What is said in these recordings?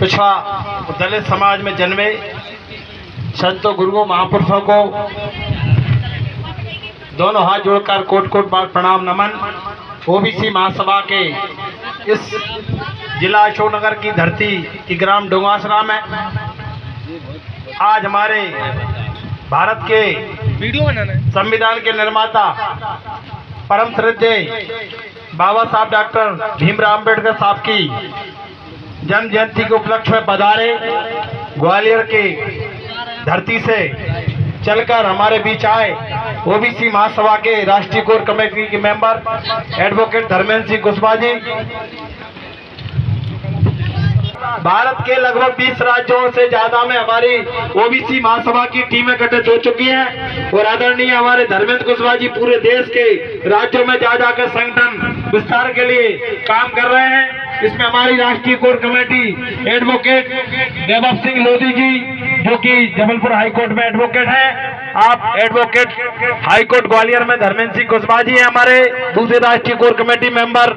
पिछड़ा दलित समाज में जन्मे संतों, गुरुओं, महापुरुषों को दोनों हाथ जोड़कर कोट कोट बार प्रणाम नमन। ओबीसी महासभा के इस जिला अशोकनगर की धरती की ग्राम डोंगासरा में आज हमारे भारत के संविधान के निर्माता परम श्रद्धेय बाबा साहब डॉक्टर भीमराव अम्बेडकर साहब की जन्म जयंती के उपलक्ष्य में पधारे ग्वालियर के धरती से चलकर हमारे बीच आए ओबीसी महासभा के राष्ट्रीय कोर कमेटी के मेंबर एडवोकेट धर्मेंद्र सिंह कुशवाहा जी। भारत के लगभग 20 राज्यों से ज्यादा में हमारी ओबीसी महासभा की टीमें गठित हो चुकी हैं और आदरणीय हमारे धर्मेंद्र कुशवाहा जी पूरे देश के राज्यों में जा जाकर संगठन विस्तार के लिए काम कर रहे हैं। इसमें हमारी राष्ट्रीय कोर कमेटी एडवोकेट वैभव सिंह लोधी जी जो कि जबलपुर हाईकोर्ट में एडवोकेट हैं, आप एडवोकेट हाईकोर्ट ग्वालियर में धर्मेंद्र सिंह कुशवाहा जी हैं हमारे दूसरे राष्ट्रीय कोर कमेटी मेंबर।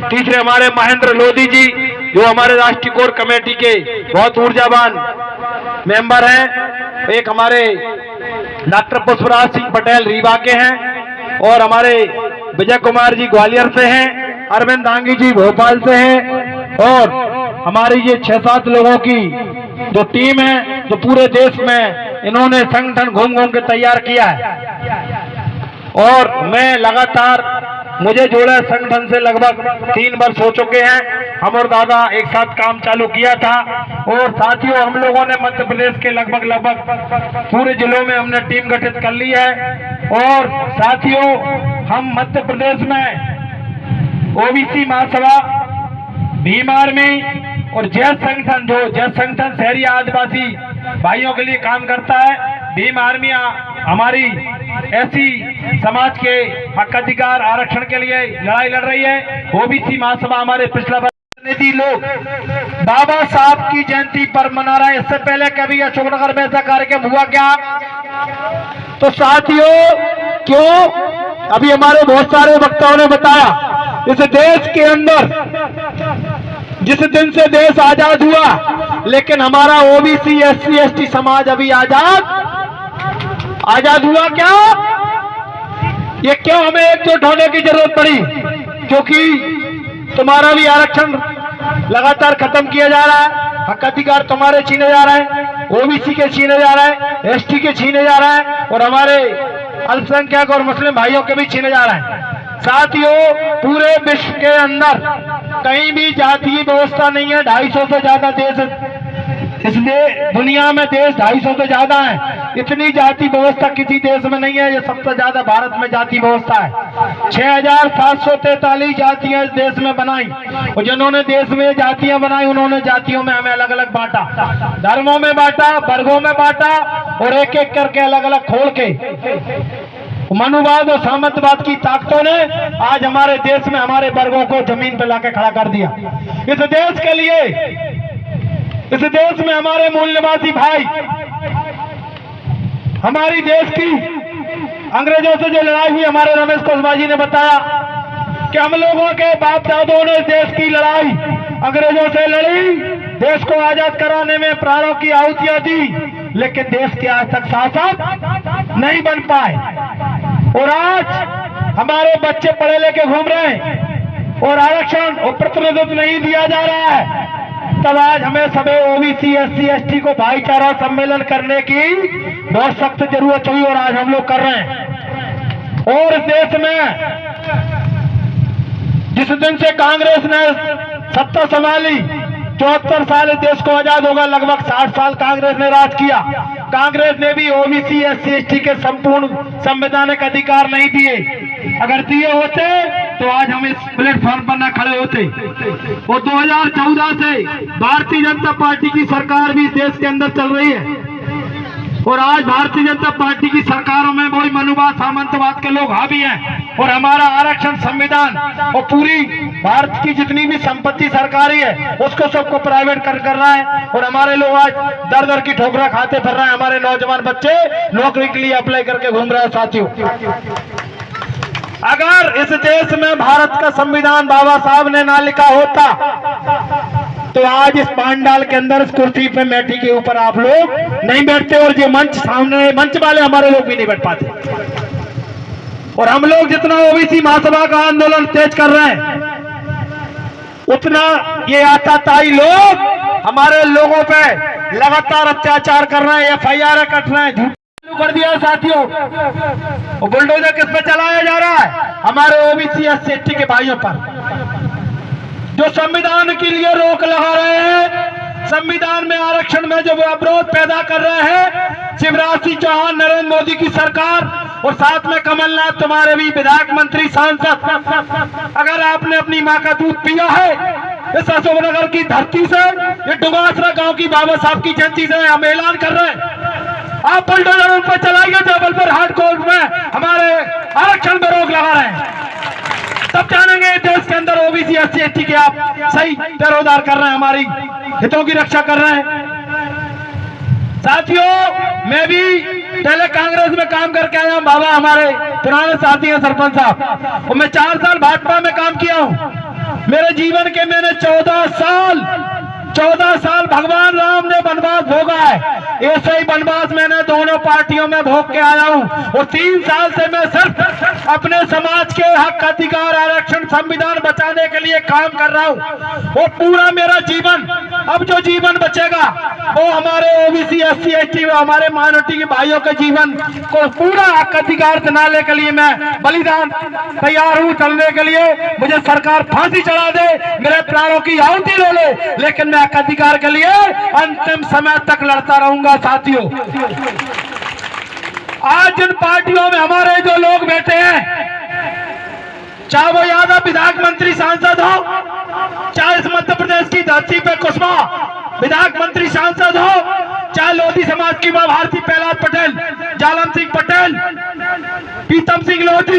तीसरे हमारे महेंद्र लोधी जी जो हमारे राष्ट्रीय कोर कमेटी के बहुत ऊर्जावान मेंबर हैं। एक हमारे डॉक्टर पुष्पराज सिंह पटेल रीवा के हैं और हमारे विजय कुमार जी ग्वालियर से हैं, अरविंद दांगी जी भोपाल से हैं और हमारी ये 6-7 लोगों की जो टीम है जो पूरे देश में इन्होंने संगठन घूम घूम के तैयार किया है और मैं लगातार मुझे जोड़ा संगठन से लगभग 3 वर्ष हो चुके हैं। हम और दादा एक साथ काम चालू किया था और साथियों हम लोगों ने मध्य प्रदेश के लगभग पूरे जिलों में हमने टीम गठित कर ली है और साथियों हम मध्य प्रदेश में ओबीसी महासभा, भीम आर्मी और जय संगठन शहरी आदिवासी भाइयों के लिए काम करता है। भीम आर्मी हमारी ऐसी समाज के हक अधिकार आरक्षण के लिए लड़ाई लड़ रही है। ओबीसी महासभा हमारे पिछला प्रतिनिधि लोग बाबा साहब की जयंती पर मना रहे हैं। इससे पहले कभी अशोकनगर में ऐसा कार्यक्रम हुआ क्या? तो साथियों क्यों अभी हमारे बहुत सारे वक्ताओं ने बताया इस देश के अंदर जिस दिन से देश आजाद हुआ लेकिन हमारा ओबीसी एससी एसटी समाज अभी आजाद हुआ क्या? ये क्यों हमें एकजुट होने की जरूरत पड़ी? क्योंकि तुम्हारा भी आरक्षण लगातार खत्म किया जा रहा है, हक अधिकार तुम्हारे छीने जा रहे हैं, ओबीसी के छीने जा रहा है, एसटी के छीने जा रहा है और हमारे अल्पसंख्यक और मुस्लिम भाइयों के भी छीने जा रहा है। साथियों पूरे विश्व के अंदर कहीं भी जातीय व्यवस्था नहीं है। 250 से ज्यादा देश इसलिए दुनिया में देश 250 से ज्यादा है। इतनी जाति व्यवस्था किसी देश में नहीं है। ये सबसे ज्यादा भारत में जाति व्यवस्था है। 6743 जातियां इस देश में बनाई और जिन्होंने देश में जातियां बनाई उन्होंने जातियों में हमें अलग अलग बांटा, धर्मों में बांटा, वर्गों में बांटा और एक एक करके अलग अलग खोल के मनुवाद और सामंतवाद की ताकतों ने आज हमारे देश में हमारे वर्गों को जमीन पर लाके खड़ा कर दिया। इस देश के लिए, इस देश में हमारे मूल निवासी भाई, हमारी देश की अंग्रेजों से जो लड़ाई हुई, हमारे रमेश कुशवाहा जी ने बताया कि हम लोगों के बाप दादों ने देश की लड़ाई अंग्रेजों से लड़ी, देश को आजाद कराने में प्राणों की आहुतियां दी, लेकिन देश के आज तक शासक नहीं बन पाए और आज हमारे बच्चे पढ़े लिखे घूम रहे हैं और आरक्षण और प्रतिनिधित्व नहीं दिया जा रहा है। तब आज हमें सभी ओबीसी एससी एसटी को भाईचारा सम्मेलन करने की बहुत सख्त जरूरत हुई और आज हम लोग कर रहे हैं। और इस देश में जिस दिन से कांग्रेस ने सत्ता संभाली 74 साल देश को आजाद होगा, लगभग 60 साल कांग्रेस ने राज किया। कांग्रेस ने भी ओबीसी एससी एसटी के संपूर्ण संवैधानिक अधिकार नहीं दिए। अगर दिए होते तो आज हम इस प्लेटफॉर्म पर न खड़े होते। और 2014 से भारतीय जनता पार्टी की सरकार भी देश के अंदर चल रही है और आज भारतीय जनता पार्टी की सरकारों में वही मनुवाद सामंतवाद के लोग हावी हैं और हमारा आरक्षण संविधान और पूरी भारत की जितनी भी संपत्ति सरकारी है उसको सबको प्राइवेट कर रहा है और हमारे लोग आज दर दर की ठोकरा खाते फिर रहे हैं। हमारे नौजवान बच्चे नौकरी के लिए अप्लाई करके घूम रहे हैं। साथियों अगर इस देश में भारत का संविधान बाबा साहब ने ना लिखा होता तो आज इस पांडाल के अंदर इस कुर्सी पे मैठी के ऊपर आप लोग नहीं बैठते, और ये मंच सामने मंच वाले हमारे लोग भी नहीं बैठ पाते। और हम लोग जितना ओबीसी महासभा का आंदोलन तेज कर रहे हैं, उतना ये आताताई लोग हमारे लोगों पे लगातार अत्याचार कर रहे हैं, FIR कट रहे हैं, कर दिया साथियों। और बुलडोजर किस पे चलाया जा रहा है? हमारे ओबीसी SC ST के भाइयों पर, जो संविधान के लिए रोक लगा रहे हैं, संविधान में आरक्षण में जो अवरोध पैदा कर रहे हैं शिवराज सिंह चौहान, नरेंद्र मोदी की सरकार, और साथ में कमलनाथ तुम्हारे भी विधायक, मंत्री, सांसद। अगर आपने अपनी माँ का दूध पिया है इस अशोकनगर की धरती से, ये डुबासरा गांव की बाबा साहब की जयंती से हम ऐलान कर रहे हैं, आप बुलडोजर उन पर चलाइए जबलपुर हार्ड कोर्ट में हमारे आरक्षण पर रोक लगा रहे हैं। तब जानेंगे देश के अंदर ओबीसी SC ST के आप सही पैरोदार कर रहे हैं, हमारी हितों की रक्षा कर रहे हैं। साथियों, मैं भी पहले कांग्रेस में काम करके आया हूं, बाबा हमारे पुराने साथी हैं सरपंच साहब, और मैं 4 साल भाजपा में काम किया हूं। मेरे जीवन के मैंने 14 साल भगवान राम ने वनवास भोगा है, ऐसे ही वनवास मैंने दोनों पार्टियों में भोग के आया हूं। और 3 साल से मैं सिर्फ अपने समाज के हक, अधिकार, आरक्षण, संविधान बचाने के लिए काम कर रहा हूं। वो पूरा मेरा जीवन, अब जो जीवन बचेगा वो हमारे ओबीसी SC ST हमारे माइनॉरिटी के भाइयों के जीवन को पूरा हक, अधिकार दिलाने के लिए मैं बलिदान तैयार हूं चलने के लिए। मुझे सरकार फांसी चढ़ा दे, मेरे प्राणों की आहुति ले ले, लेकिन मैं हक अधिकार के लिए अंतिम समय तक लड़ता रहूंगा। साथियों, आज जिन पार्टियों में हमारे जो लोग बैठे हैं, चाहे वो यादव विधायक, मंत्री, सांसद हो, चाहे इस मध्य प्रदेश की धरती पे कुशवाहा विधायक, मंत्री, सांसद हो, चाहे लोधी समाज की मां भारती प्रहलाद पटेल, जालम सिंह पटेल, पीतम सिंह लोधी,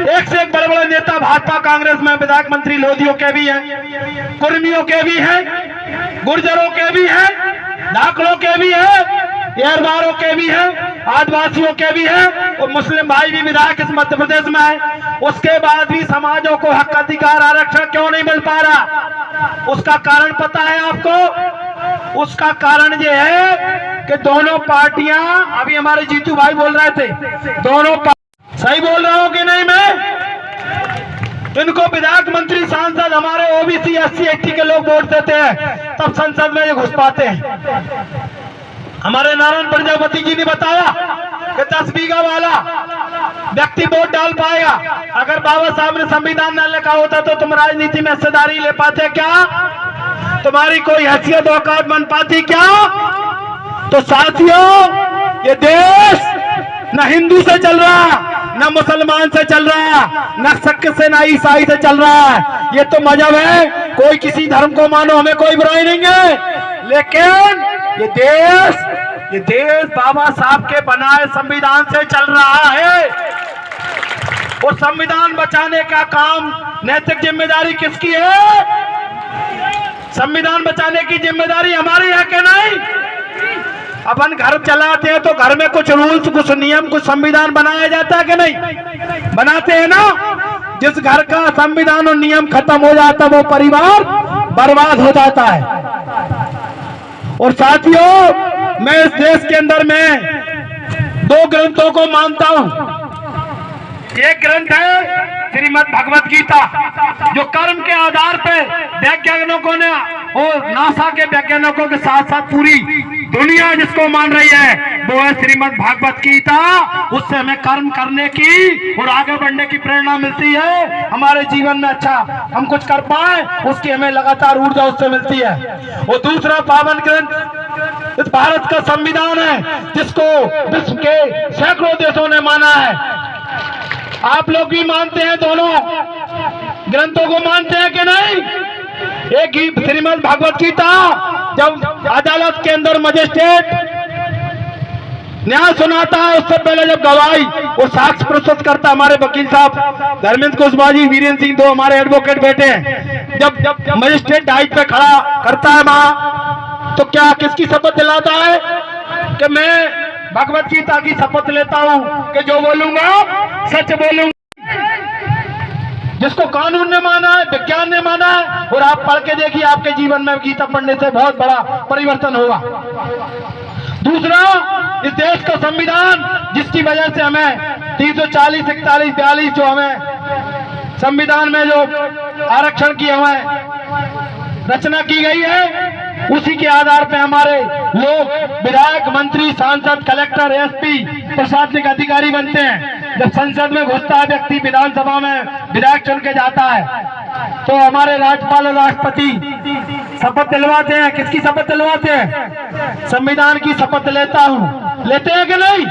एक से एक बड़े बड़े नेता भाजपा कांग्रेस में विधायक, मंत्री लोधियों के भी हैं, कुर्मियों के भी हैं, गुर्जरों के भी हैं, धाकड़ों के भी हैं, एरवारों के भी हैं, आदिवासियों के भी हैं, और मुस्लिम भाई भी विधायक इस मध्य प्रदेश में है। उसके बाद भी समाजों को हक, अधिकार, आरक्षण क्यों नहीं मिल पा रहा? उसका कारण पता है आपको? उसका कारण ये है कि दोनों पार्टियां, अभी हमारे जीतू भाई बोल रहे थे, दोनों सही बोल रहा हूं कि नहीं मैं? इनको विधायक, मंत्री, सांसद हमारे ओबीसी SC ST के लोग वोट देते हैं, तब संसद में ये घुस पाते हैं। हमारे नारायण प्रजापति जी ने बताया कि 10 बीघा वाला व्यक्ति वोट डाल पाएगा। अगर बाबा साहब ने संविधान न लिखा होता तो तुम राजनीति में हिस्सेदारी ले पाते क्या? तुम्हारी कोई हैसियत औकात बन पाती क्या? तो साथियों, ये देश न हिंदू से चल रहा, न मुसलमान से चल रहा, न सिख से, न ईसाई से चल रहा है। ये तो मजहब है, कोई किसी धर्म को मानो, हमें कोई बुराई नहीं है, लेकिन ये देश बाबा साहब के बनाए संविधान से चल रहा है। और संविधान बचाने का काम, नैतिक जिम्मेदारी किसकी है? संविधान बचाने की जिम्मेदारी हमारी है कि नहीं? अपन घर चलाते हैं तो घर में कुछ रूल्स, कुछ नियम, कुछ संविधान बनाया जाता है कि नहीं? बनाते हैं ना। जिस घर का संविधान और नियम खत्म हो जाता है वो परिवार बर्बाद हो जाता है। और साथियों, मैं इस देश के अंदर में 2 ग्रंथों को मानता हूं। एक ग्रंथ है श्रीमद् भगवत गीता, जो कर्म के आधार पे वैज्ञानिकों ने और नासा के वैज्ञानिकों के साथ साथ पूरी दुनिया जिसको मान रही है, वो है श्रीमद् भगवत गीता। उससे हमें कर्म करने की और आगे बढ़ने की प्रेरणा मिलती है। हमारे जीवन में अच्छा हम कुछ कर पाए, उसकी हमें लगातार ऊर्जा उससे मिलती है। और दूसरा पावन ग्रंथ इस भारत का संविधान है, जिसको विश्व के सैकड़ों देशों ने माना है। आप लोग भी मानते हैं, दोनों ग्रंथों को मानते हैं कि नहीं? एक ही श्रीमद् भगवत गीता, जब अदालत के अंदर मजिस्ट्रेट न्याय सुनाता है, उससे पहले जब गवाही और साक्ष्य प्रस्तुत करता है, हमारे वकील साहब धर्मेंद्र कुशवाहा जी, वीरेंद्र सिंह, 2 हमारे एडवोकेट बैठे हैं, जब मजिस्ट्रेट डाइट पे खड़ा करता है वहां, तो क्या किसकी शपथ दिलाता है? कि मैं भगवत गीता की शपथ लेता हूं कि जो बोलूंगा सच बोलूंगा, जिसको कानून ने माना है, विज्ञान ने माना है, और आप पढ़ के देखिए आपके जीवन में गीता पढ़ने से बहुत बड़ा परिवर्तन होगा। दूसरा, इस देश का संविधान जिसकी वजह से हमें 340, 41, 42 जो हमें संविधान में जो आरक्षण की हमें रचना की गई है, उसी के आधार पे हमारे लोग विधायक, मंत्री, सांसद, कलेक्टर, एसपी, प्रशासनिक अधिकारी बनते हैं। जब संसद में घुसता है व्यक्ति, विधानसभा में विधायक चुन के जाता है, तो हमारे राज्यपाल और राष्ट्रपति शपथ दिलवाते हैं। किसकी शपथ दिलवाते हैं? संविधान की शपथ लेता हूं। लेते हैं कि नहीं?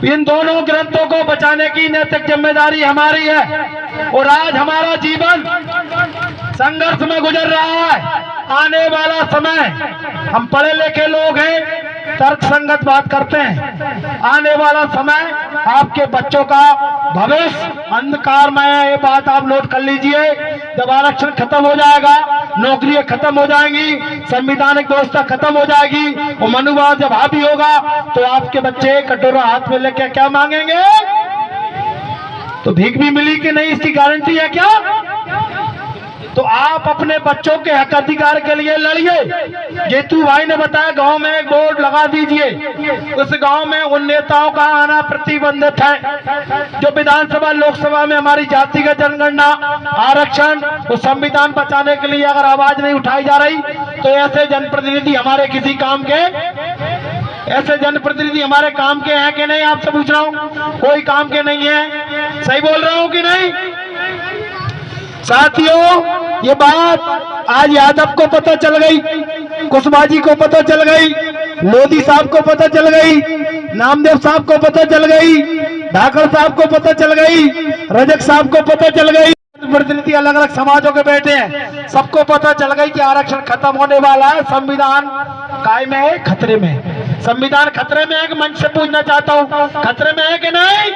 इन दोनों ग्रंथों को बचाने की नैतिक जिम्मेदारी हमारी है, और आज हमारा जीवन संघर्ष में गुजर रहा है। आने वाला समय, हम पढ़े लिखे लोग हैं, तर्क संगत बात करते हैं। आने वाला समय आपके बच्चों का भविष्य अंधकारमय है, ये बात आप नोट कर लीजिए। जब आरक्षण खत्म हो जाएगा, नौकरियां खत्म हो जाएंगी, संवैधानिक व्यवस्था खत्म हो जाएगी, और मनुवाद जब हावी होगा, तो आपके बच्चे कटोरा हाथ में लेके क्या मांगेंगे? तो भीख भी मिली कि नहीं, इसकी गारंटी है क्या? तो आप अपने बच्चों के हक अधिकार के लिए लड़िए। जेतू भाई ने बताया गांव में एक बोर्ड लगा दीजिए। उस गांव में उन नेताओं का आना प्रतिबंधित है जो विधानसभा, लोकसभा में हमारी जातिगत जनगणना, आरक्षण, उस संविधान बचाने के लिए अगर आवाज नहीं उठाई जा रही, तो ऐसे जनप्रतिनिधि हमारे किसी काम के, ऐसे जनप्रतिनिधि हमारे काम के हैं कि नहीं? आपसे पूछ रहा हूं, कोई काम के नहीं है। सही बोल रहा हूं कि नहीं? साथियों, ये बात आज यादव को पता चल गई, कुशवाहा जी को पता चल गई, लोधी साहब को पता चल गई, नामदेव साहब को पता चल गई, धाकड़ साहब को पता चल गई, रजक साहब को पता चल गई। प्रतिनिधि अलग अलग समाजों के बैठे हैं, सबको पता चल गई कि आरक्षण खत्म होने वाला है, संविधान कायम है, खतरे में है। संविधान खतरे में है कि मंच से पूछना चाहता हूं, खतरे में है कि नहीं?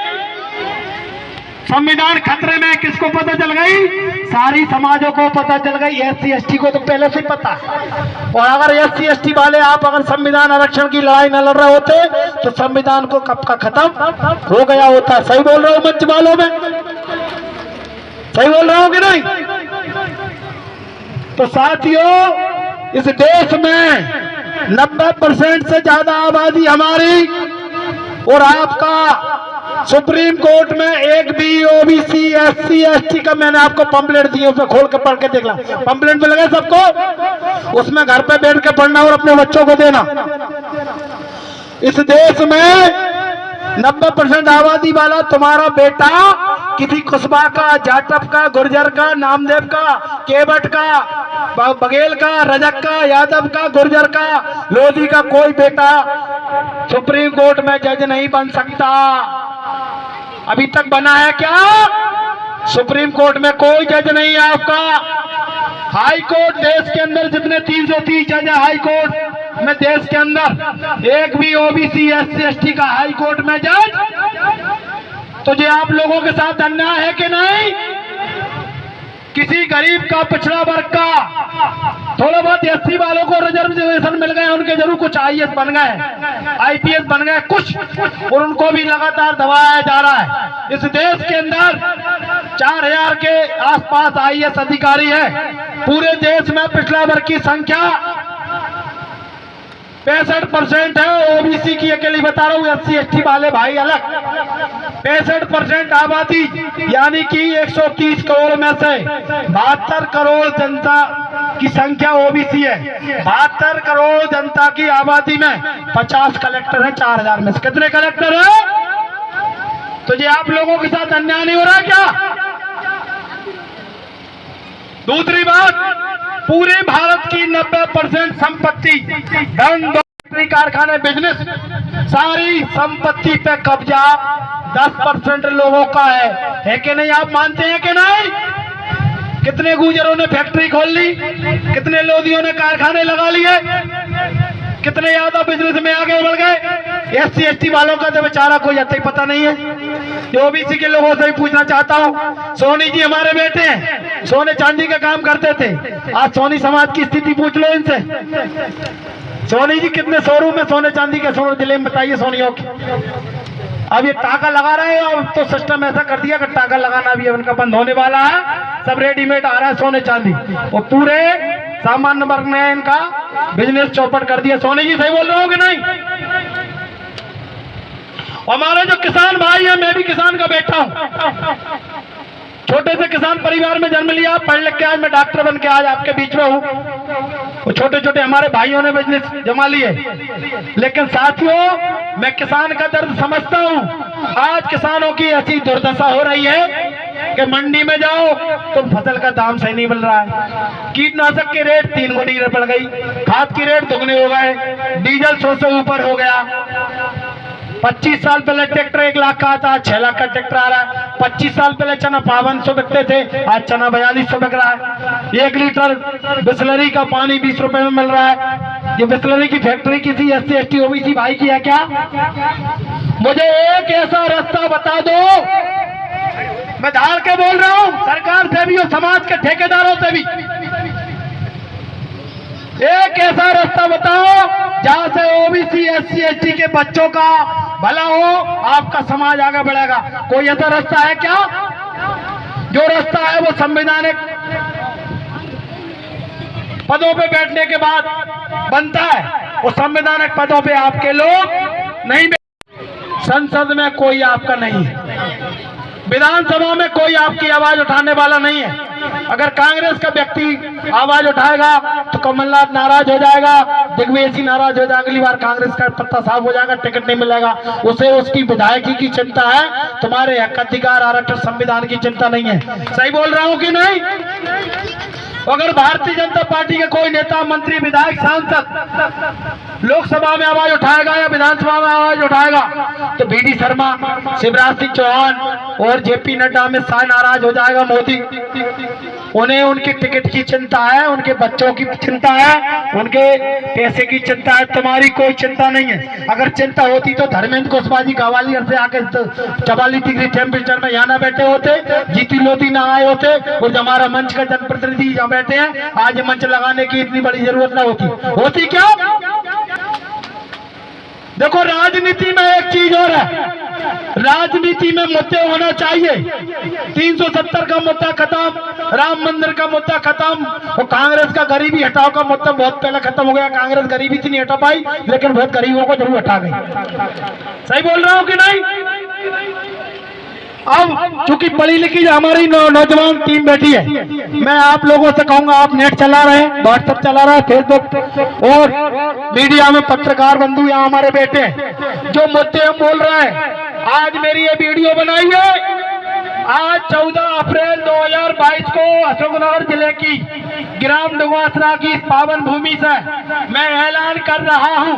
संविधान खतरे में, किसको पता चल गई? सारी समाजों को पता चल गई। एससी एसटी को तो पहले से पता है। और अगर एससी एसटी वाले आप अगर संविधान आरक्षण की लड़ाई न लड़ रहे होते, तो संविधान को कब का खत्म हो गया होता। सही बोल रहा हूं मंच वालों में? सही बोल रहा हूं कि नहीं? तो साथियों, इस देश में 90% से ज्यादा आबादी हमारी, और आपका सुप्रीम कोर्ट में एक भी ओबीसी, एससी, एसटी का मैंने आपको पंपलेट दिए, उसमें खोल के पढ़ के देखना। पंपलेट में लगे सबको, उसमें घर पे बैठ के पढ़ना और अपने बच्चों को देना। इस देश में 90% आबादी वाला तुम्हारा बेटा किसी कुशवाहा का, जाटव का, गुर्जर का, नामदेव का, केवट का, बघेल का, रजक का, यादव का, गुर्जर का, लोधी का कोई बेटा सुप्रीम कोर्ट में जज नहीं बन सकता। अभी तक बना है क्या? सुप्रीम कोर्ट में कोई जज नहीं है आपका। हाई कोर्ट देश के अंदर जितने 330 जज है हाई कोर्ट में, देश के अंदर एक भी ओबीसी, एससी, एसटी का हाई कोर्ट में जज, तो ये आप लोगों के साथ अन्याय है कि नहीं? किसी गरीब का, पिछड़ा वर्ग का, थोड़ा बहुत एससी वालों को रिजर्वेशन मिल गए, उनके जरूर कुछ आईएएस बन गए, आईपीएस बन गए कुछ, और उनको भी लगातार दबाया जा रहा है। इस देश के अंदर 4000 के आसपास आईएएस अधिकारी है। पूरे देश में पिछड़ा वर्ग की संख्या 65% है। ओबीसी की अकेली बता रहा हूँ, एससी एसटी वाले भाई अलग। 65% आबादी, यानी कि 130 करोड़ में से 72 करोड़ जनता की संख्या ओबीसी है। 72 करोड़ जनता की आबादी में 50 कलेक्टर है 4000 में से। कितने कलेक्टर है? तो ये आप लोगों के साथ अन्याय नहीं हो रहा क्या? दूसरी बात, पूरे भारत की 90% संपत्ति, धन, कारखाने, बिजनेस, सारी संपत्ति पे कब्जा 10% लोगों का है कि नहीं? आप मानते हैं कि नहीं? कितने गुजरों ने फैक्ट्री खोल ली, कितने लोधियों ने कारखाने लगा लिए, कितने ज्यादा बिजनेस में आगे बढ़ गए। एससी एसटी वालों का तो बेचारा कोई आता ही पता नहीं है। ओबीसी के लोगों से भी पूछना चाहता हूँ, सोनी जी हमारे बेटे हैं, सोने चांदी का काम करते थे, आज सोनी समाज की स्थिति पूछ लो इनसे। सोनी जी कितने शोरूम में सोने चांदी के, सोने जिले में बताइए सोनियों की। अब ये टाका लगा रहे हैं, अब तो सिस्टम ऐसा कर दिया कि टाका लगाना भी उनका बंद होने वाला है, सब रेडीमेड आ रहा है सोने चांदी, वो पूरे सामान्य वर्ग ने इनका बिजनेस चौपट कर दिया। सोने जी सही बोल रहा हूँ कि नहीं? हमारे जो किसान भाई हैं, मैं भी किसान का बेटा हूँ, छोटे से किसान परिवार में जन्म लिया, पढ़ लिख के आज मैं डॉक्टर बन के आज आपके बीच में हूँ। वो छोटे छोटे हमारे भाइयों ने बिजनेस जमा लिए, लेकिन साथियों मैं किसान का दर्द समझता हूँ। आज किसानों की ऐसी दुर्दशा हो रही है कि मंडी में जाओ तो फसल का दाम सही नहीं मिल रहा है, कीटनाशक की रेट 3 गुनी बढ़ गई, खाद की रेट दुगने हो गए, डीजल 100 से ऊपर हो गया। 25 साल पहले ट्रैक्टर 1 लाख का आता, 6 लाख का ट्रैक्टर आ रहा है। 25 साल पहले चना 5200 बिकते थे, आज चना 4200 बिक रहा है। 1 लीटर बिस्लरी का पानी 20 रुपए में मिल रहा है। ये बिस्लरी की फैक्ट्री किसी SC ST OBC भाई की है क्या? मुझे एक ऐसा रास्ता बता दो, मैं धार के बोल रहा हूँ, सरकार से भी और समाज के ठेकेदारों से भी, एक ऐसा रास्ता बताओ जहां से OBC SC ST के बच्चों का भला हो, आपका समाज आगे बढ़ेगा। कोई ऐसा रास्ता है क्या? जो रास्ता है वो संवैधानिक पदों पे बैठने के बाद बनता है, वो संवैधानिक पदों पे आपके लोग नहीं, संसद में कोई आपका नहीं है, विधानसभा में कोई आपकी आवाज उठाने वाला नहीं है। अगर कांग्रेस का व्यक्ति आवाज उठाएगा तो कमलनाथ नाराज हो जाएगा, दिग्विजय सिंह नाराज हो जाएगा, अगली बार कांग्रेस का पत्ता साफ हो जाएगा, टिकट नहीं मिलेगा उसे। उसकी विधायकी की चिंता है, तुम्हारे हक अधिकार आरक्षण संविधान की चिंता नहीं है। सही बोल रहा हूं कि नहीं? अगर भारतीय जनता पार्टी के कोई नेता, मंत्री, विधायक, सांसद लोकसभा में आवाज उठाएगा या विधानसभा में आवाज उठाएगा तो BD शर्मा, शिवराज सिंह चौहान और JP नड्डा में शाह नाराज हो जाएगा, मोदी। उन्हें उनकी टिकट की चिंता है, उनके बच्चों की चिंता है, उनके पैसे की चिंता है, तुम्हारी कोई चिंता नहीं है। अगर चिंता होती तो धर्मेंद्र कुशवाहा जी ग्वालियर से आके 44 डिग्री टेम्परेचर में यहाँ ना बैठे होते, जीती लोधी ना आए होते, और हमारा मंच का जनप्रतिनिधि यहाँ बैठे हैं, आज मंच लगाने की इतनी बड़ी जरूरत ना होती क्या? देखो राजनीति में एक चीज और है, राजनीति में मुद्दे होना चाहिए। 370 का मुद्दा खत्म, राम मंदिर का मुद्दा खत्म, और कांग्रेस का गरीबी हटाओ का मुद्दा बहुत पहले खत्म हो गया। कांग्रेस गरीबी थी नहीं हटा पाई, लेकिन बहुत गरीबों को जरूर हटा गई। सही बोल रहा हूं कि नहीं? अब चूंकि पढ़ी लिखी हमारी नौजवान टीम बैठी है, मैं आप लोगों से कहूंगा, आप नेट चला रहे हैं, व्हाट्सएप चला रहे हैं, फेसबुक और मीडिया में पत्रकार बंधु यहाँ हमारे बैठे हैं, जो मुद्दे हम बोल रहे हैं, आज मेरी ये वीडियो बनाई है। आज 14 अप्रैल 2022 को अशोकनगर जिले की ग्राम डुगवासरा की इस पावन भूमि से मैं ऐलान कर रहा हूं,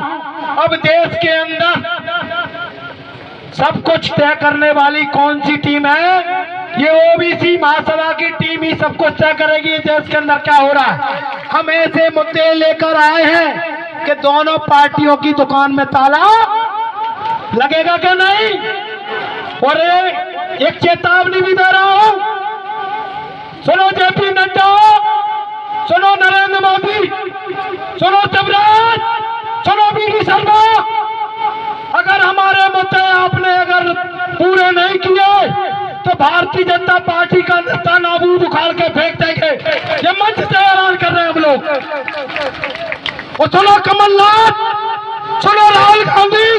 अब देश के अंदर सब कुछ तय करने वाली कौन सी टीम है? ये OBC महासभा की टीम ही सब कुछ तय करेगी देश के अंदर क्या हो रहा है। हम ऐसे मुद्दे लेकर आए हैं कि दोनों पार्टियों की दुकान में ताला लगेगा क्या नहीं। और एक चेतावनी भी दे रहा हूं, सुनो JP नड्डा, सुनो नरेंद्र मोदी, सुनो शिवराज, सुनो BD शर्मा, अगर हमारे मुद्दे आपने अगर पूरे नहीं किए तो भारतीय जनता पार्टी का नेता नाबूद उखाड़ के फेंक देंगे। ये मंच से ऐलान कर रहे हैं हम लोग। और सुनो कमलनाथ, सुनो राहुल गांधी,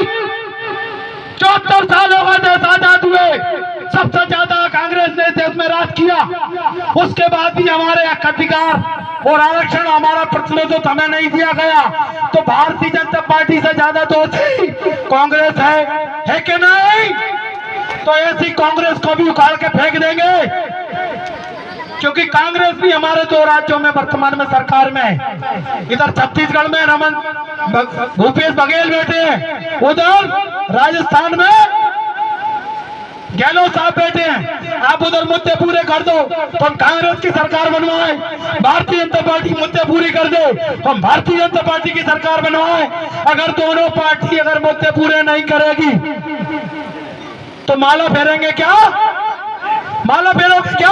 74 सालों का देश आजाद हुए, सबसे ज्यादा कांग्रेस ने देश में राज किया, उसके बाद भी हमारे हक अधिकार और आरक्षण, हमारा प्रतिनिधित्व हमें नहीं दिया गया, तो भारतीय जनता पार्टी से ज्यादा दोषी कांग्रेस है कि नहीं? तो ऐसी कांग्रेस को भी उखाड़ के फेंक देंगे, क्योंकि कांग्रेस भी हमारे 2 राज्यों में वर्तमान में सरकार में है। इधर छत्तीसगढ़ में भूपेश बघेल बैठे हैं, उधर राजस्थान में गहलोत साहब बैठे हैं। आप उधर मुद्दे पूरे कर दो तो हम कांग्रेस की सरकार बनवाए, भारतीय जनता पार्टी मुद्दे पूरी कर दे तो हम भारतीय जनता पार्टी की सरकार बनवाए। अगर दोनों पार्टी अगर मुद्दे पूरे नहीं करेगी तो माला फेरेंगे क्या? माला फेरोगे क्या?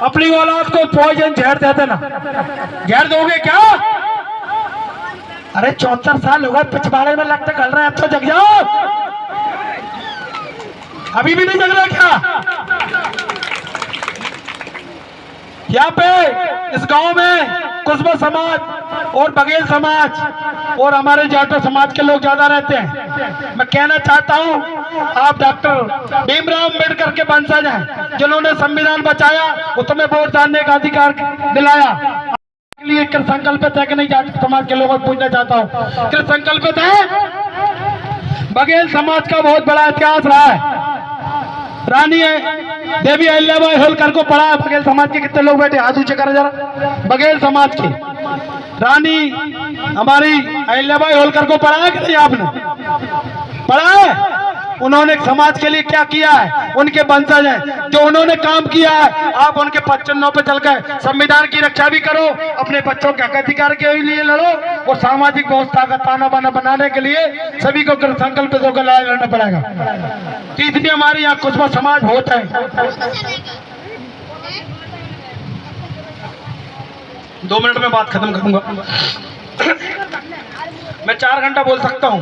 अपनी औलाद को पॉइजन जहर देते ना, जहर दोगे क्या? अरे 74 साल हो गए, पिछवाड़े में लगते गल रहे हैं, अब तो जग जाओ। अभी भी नहीं जग रहा क्या? यहाँ पे इस गांव में कुशबा समाज और बघेल समाज और हमारे जाटो समाज के लोग ज्यादा रहते हैं। मैं कहना चाहता हूँ आप डॉक्टर भीमराव अम्बेडकर के वंशज हैं, जिन्होंने संविधान बचाया, उसमें वोट डालने का अधिकार दिलाया। लिए कृत संकल्पित है कि नहीं? जाट समाज के लोगों को पूछना चाहता हूँ, कृत संकल्पित है? बघेल समाज का बहुत बड़ा इतिहास रहा है। रानी देवी अहिल्याबाई होलकर को पढ़ा है। बघेल समाज के कितने लोग बैठे? हाथ ऊंचे करें जरा। बघेल समाज की रानी हमारी अहिल्याबाई होलकर को पढ़ा है कि नहीं? आपने पढ़ा है? उन्होंने समाज के लिए क्या किया है? उनके वंशज हैं, जो उन्होंने काम किया है, आप उनके पच्चनों पे चलकर संविधान की रक्षा भी करो, अपने बच्चों के हक अधिकार के लिए लड़ो, और सामाजिक व्यवस्था का ताना बाना बनाने के लिए सभी को संकल्पित होकर लड़ाई लड़ना पड़ेगा। तो इसलिए हमारे यहाँ कुशबा समाज बहुत है। 2 मिनट में बात खत्म करूंगा। मैं 4 घंटा बोल सकता हूं।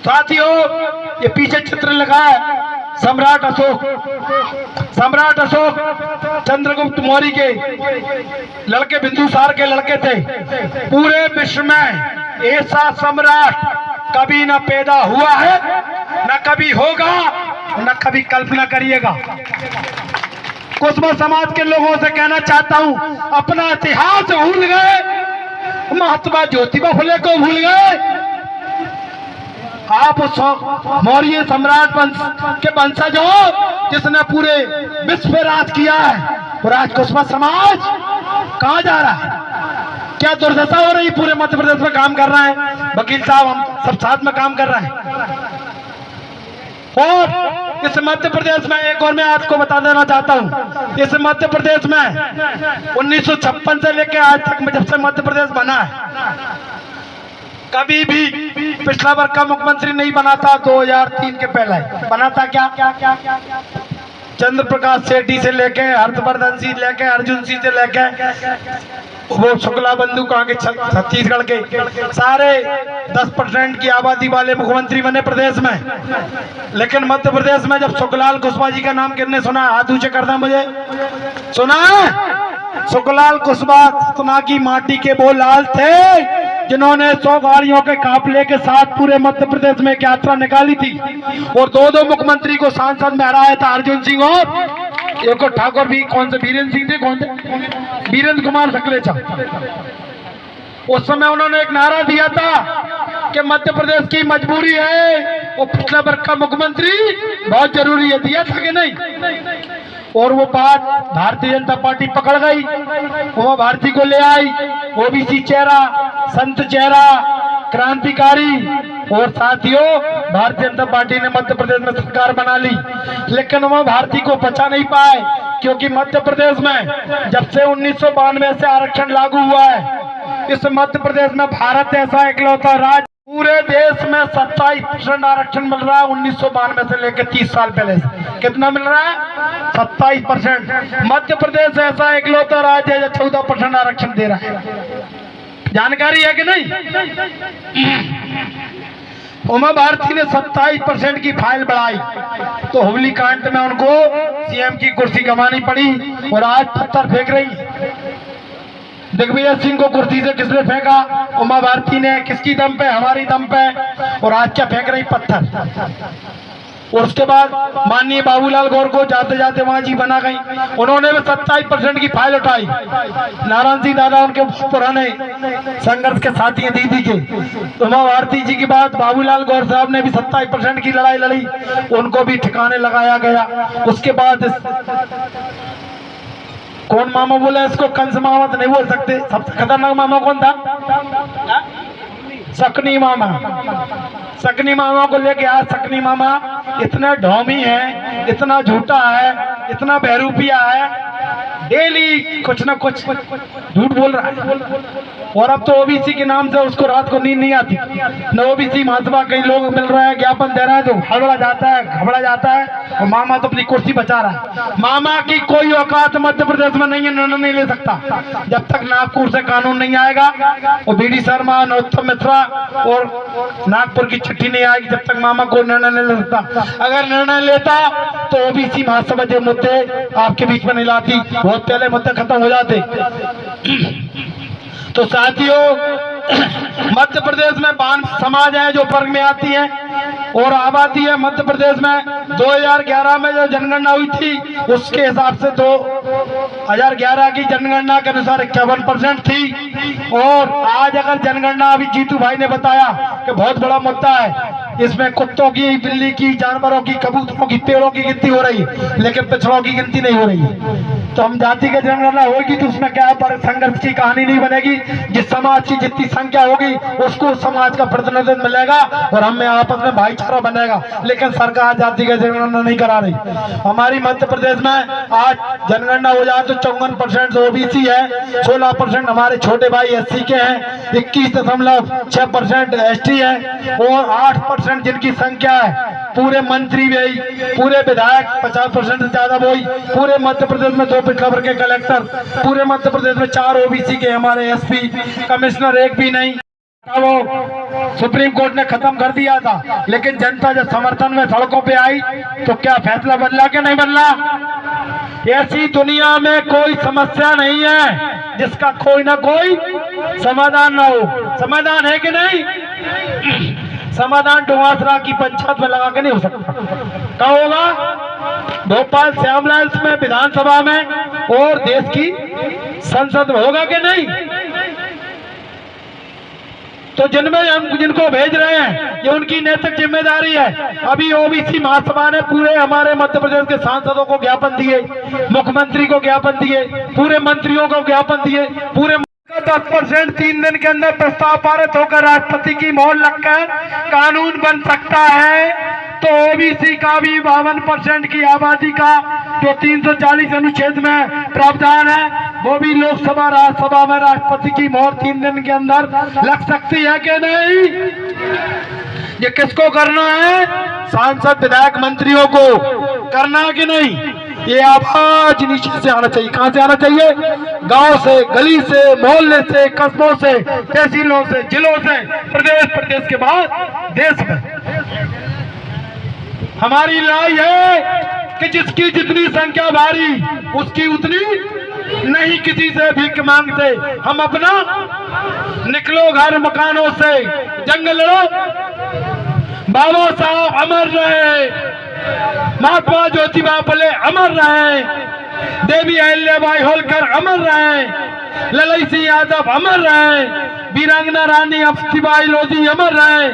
साथियों, ये पीछे चित्र लगा है सम्राट अशोक। सम्राट अशोक चंद्रगुप्त मौर्य के लड़के, बिंदुसार के लड़के थे। पूरे विश्व में ऐसा सम्राट कभी न पैदा हुआ है, न कभी होगा, न कभी कल्पना करिएगा। कुशबा समाज के लोगों से कहना चाहता हूं, अपना इतिहास भूल गए, महात्मा ज्योतिबा फुले को भूल गए। आप उस मौर्य सम्राट के वंशज हो जिसने पूरे विश्व पे राज किया है, और आज कुशबा समाज कहां जा रहा है? क्या दुर्दशा हो रही? पूरे मध्य प्रदेश में काम कर रहा है वकील साहब, हम सब साथ में काम कर रहे हैं। और इस मध्य प्रदेश में एक और मैं आपको बता देना चाहता हूं, इस मध्य प्रदेश में 1956 से लेकर आज तक, जब से मध्य प्रदेश बना है, कभी भी पिछला वर्ग का मुख्यमंत्री नहीं बना था। 2003 के पहले बना था क्या? चंद्र प्रकाश सेठी से लेके, हर्षवर्धन सिंह लेके, अर्जुन सिंह से लेके, वो शुक्ला बंधु कहाँ के छत्तीसगढ़ के, सारे 10% की आबादी वाले मुख्यमंत्री बने प्रदेश में। लेकिन मध्य प्रदेश में जब सुखलाल कुशवाहा जी का नाम किसने सुना? हाथ ऊंचे करना मुझे। सुना? सुखलाल कुशवाहा सतना की माटी के वो लाल थे जिन्होंने 100 गाड़ियों के काफिले के साथ पूरे मध्य प्रदेश में एक यात्रा निकाली थी, और 2 मुख्यमंत्री को सांसद में हराया था, अर्जुन सिंह और एक ठाकुर भी, कौन से वीरेंद्र सिंह थे, कौन थे? वीरेंद्र कुमार सकलेचा। उस समय उन्होंने एक नारा दिया था कि मध्य प्रदेश की मजबूरी है, वो पिछले वर्ग का मुख्यमंत्री बहुत जरूरी है। दिया था कि नहीं? और वो बात भारतीय जनता पार्टी पकड़ गई, उमा भारती को ले आई, ओबीसी चेहरा, संत चेहरा, क्रांतिकारी। और साथियों, भारतीय जनता पार्टी ने मध्य प्रदेश में सरकार बना ली, लेकिन उमा भारती को बचा नहीं पाए, क्योंकि मध्य प्रदेश में जब से 1992 से आरक्षण लागू हुआ है, इस मध्य प्रदेश में भारत ऐसा इकलौता राज्य, पूरे देश में 27% आरक्षण मिल रहा है। 1992 से लेकर 30 साल पहले से कितना मिल रहा है? 27%। मध्य प्रदेश ऐसा इकलौता राज्य है जो 14% आरक्षण दे रहा है। जानकारी है कि नहीं? उमा भारती ने 27% की फाइल बढ़ाई, तो हुबली कांड में उनको सीएम की कुर्सी गंवानी पड़ी, और आज पत्थर फेंक रही। दिग्विजय सिंह को कुर्सी से किसने फेंका? उमा भारती ने। किसकी दम पे? हमारी दम पे। और आज क्या फेंक रही? पत्थर। और उसके बाद माननीय बाबूलाल गौर को जाते जाते वहां जी बना गई, उन्होंने भी 27% की फाइल उठाई। नारायण सिंह दादा उनके पुराने संघर्ष के साथी हैं, दीदी के। उमा भारती जी के बाद बाबूलाल गौर साहब ने भी 27% की लड़ाई लड़ी, उनको भी ठिकाने लगाया गया। उसके बाद कौन मामा बोला इसको? कंस मामा तो नहीं बोल सकते, सबसे खतरनाक मामा कौन था? सकनी मामा। सकनी मामा को लेके आज सकनी मामा इतना ढोमी है, इतना झूठा है, इतना बहरूपिया है, डेली कुछ ना कुछ झूठ बोल रहा है। और अब तो ओबीसी के नाम से उसको रात को नींद नहीं आती। न ओबीसी महासभा कई लोग मिल रहे हैं, ज्ञापन दे रहे हैं, तो हड़बड़ा जाता है, घबरा जाता है, और मामा तो अपनी कुर्सी बचा रहा है। मामा की कोई औकात मध्य प्रदेश में नहीं है, निर्णय नहीं ले सकता जब तक नागपुर से कानून नहीं आएगा, और बीडी शर्मा, नरोत्तम मिश्रा और नागपुर की चिट्ठी नहीं आएगी, जब तक मामा कोई निर्णय नहीं ले सकता। अगर निर्णय लेता तो ओबीसी महासभा जो मुद्दे आपके बीच में नहीं लाती, बहुत पहले मुद्दे खत्म हो जाते। तो साथियों, मध्य प्रदेश में बान समाज है जो वर्ग में आती है और आबादी है। मध्य प्रदेश में 2011 में जो जनगणना हुई थी उसके हिसाब से 2011 की जनगणना के अनुसार 51% थी। और आज अगर जनगणना, अभी जीतू भाई ने बताया कि बहुत बड़ा मुद्दा है, इसमें कुत्तों की, बिल्ली की, जानवरों की, कबूतरों की, पेड़ों की गिनती हो रही है, लेकिन पिछड़ों की गिनती नहीं हो रही है। तो हम जाति की जनगणना होगी तो उसमें क्या पर संघर्ष की कहानी नहीं बनेगी। जिस समाज की जितनी संख्या होगी उसको उस समाज का प्रतिनिधित्व मिलेगा और हमें आपस में भाईचारा बनेगा। लेकिन सरकार जाति की जनगणना नहीं करा रही। हमारी मध्य प्रदेश में आज जनगणना हो जाए तो 54% ओबीसी है, 16% हमारे छोटे भाई एससी के हैं, 21.6% एसटी है और 8% जिनकी संख्या है पूरे मंत्री भी, पूरे विधायक 50% से ज्यादा वही, पूरे मध्य प्रदेश में 2 पिछड़ा वर्ग के कलेक्टर, पूरे मध्य प्रदेश में 4 ओबीसी के हमारे एसपी, कमिश्नर एक भी नहीं। वो सुप्रीम कोर्ट ने खत्म कर दिया था, लेकिन जनता जब समर्थन में सड़कों पे आई तो क्या फैसला बदला कि नहीं बदला? ऐसी दुनिया में कोई समस्या नहीं है जिसका कोई ना कोई समाधान ना हो। समाधान है कि नहीं? समाधान डुमासरा की पंचायत में लगा के नहीं हो सकता। क्या होगा? भोपाल श्यामलाल में विधानसभा में और देश की संसद में होगा कि नहीं? तो जिनमें हम जिनको भेज रहे हैं ये उनकी नैतिक जिम्मेदारी है। अभी ओबीसी महासभा ने पूरे हमारे मध्य प्रदेश के सांसदों को ज्ञापन दिए, मुख्यमंत्री को ज्ञापन दिए, पूरे मंत्रियों को ज्ञापन दिए, पूरे 10% 3 दिन के अंदर प्रस्ताव पारित होकर राष्ट्रपति की मोहर लगकर कानून बन सकता है। तो ओबीसी का भी 52% की आबादी का जो 340 अनुच्छेद में प्रावधान है वो भी लोकसभा राज्यसभा में राष्ट्रपति की मोहर 3 दिन के अंदर लग सकती है कि नहीं? ये किसको करना है? सांसद, विधायक, मंत्रियों को करना है कि नहीं? ये आवाज नीचे से आना चाहिए। कहां से आना चाहिए? गांव से, गली से, मोहल्ले से, कस्बों से, तहसीलों से, जिलों से, प्रदेश के बाद देश में। हमारी लड़ाई है कि जिसकी जितनी संख्या भारी उसकी उतनी नहीं किसी से भीख मांगते। हम अपना निकलो घर मकानों से, जंग लड़ो। बाबा साहब अमर रहे, महात्मा ज्योतिबा फुले अमर रहे, देवी अहिल्याबाई होलकर अमर रहे, ललई सिंह यादव अमर रहे, वीरांगना रानी अफ्सीबाई लोधी अमर रहे।